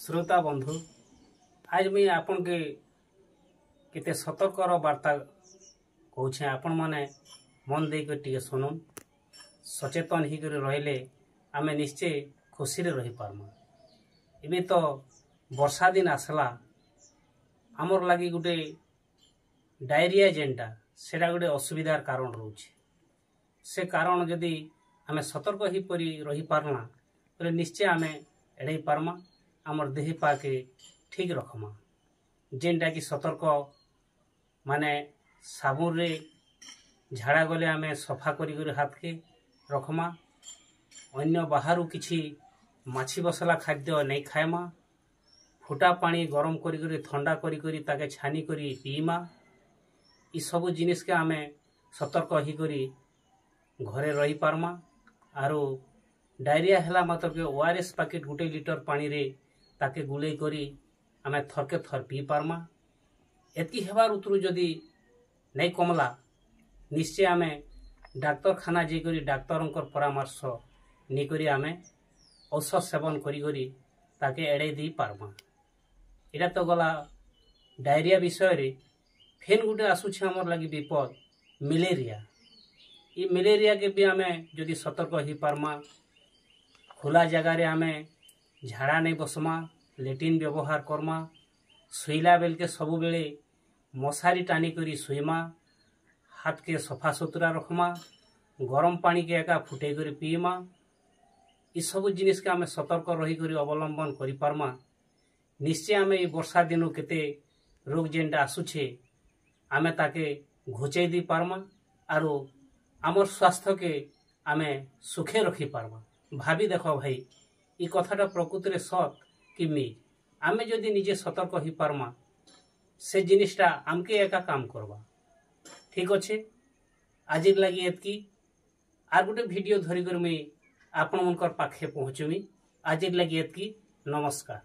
श्रोता बंधु आज मुई आपन के केते सतर्कर वार्ता कहूँ आपण मैंने मन देकर टे शुणुन सचेतन होकर रहिले आम निश्चय खुशी रही पार्मा। इबे तो वर्षा दिन आसला आमर लगी गोटे डायरिया जेनटा सेटा गोटे असुविधार कारण रोचे से कारण जदि आम सतर्क हो परी रही पारना तो निश्चय आम एड़े पार्मा आमर देह पाके ठीक रखमा जेनटा कि सतर्क माने साबुन रे झाड़ा गले आम सफा करी हाथ के रखमा अन्य बाहर किछि माछी बसला खाद्य नहीं खाएमा फुटा पानी गरम करी ठंडा करी ताके छानी करी पीमा इ सब जिनिस के आम सतर्क ही करी घरे रही पारमा। आरो डायरिया हैला मात्र के ओआरएस पैकेट गोटे लिटर पानी रे ताके गुले करी आम थरके थर पी पारमा। एतकी हेबार उतरु जदि नहीं कमला निश्चय आम डाक्तरखाना जाकर डाक्तर परामर्श नहीं आम औषध सेवन करी ताके एड़े दी पारमा। इटा तो गला डायरिया विषय रे फेन गुटे आसुछ आमर लगी विपद मलेरिया। ये मलेरिया के भी आम जदि सतर्क हो पारमा खुला जगार आम झाड़ा नहीं बसमा लेट्रिन व्यवहार करमा शुला बेल के सबु बेले मशारी टानी करी शुमा हाथ के सफा सुतरा रखमा गरम पानी के एका फुटे कर पीमा इ सब जिनिस के आम सतर्क रही कर अवलंबन करि पारमा। निश्चय आम ये वर्षा दिन केते रोग जेनटा आसुछे आम ताके घुचै दी पारमा आरो आमर स्वास्थ्य के आम सुखे रखी पारमा। भाभी देख भाई इ कथाटा प्रकृति रे सत कि मिज आम जदि निजे सतर्क हो पारमा से जिनिसटा आमके एका काम करवा ठीक अच्छे। आज लगी एतकी आर गोटे वीडियो धरिकर मुई आपण मनकर पाखे पहुँचमी। आज लगी एतकी नमस्कार।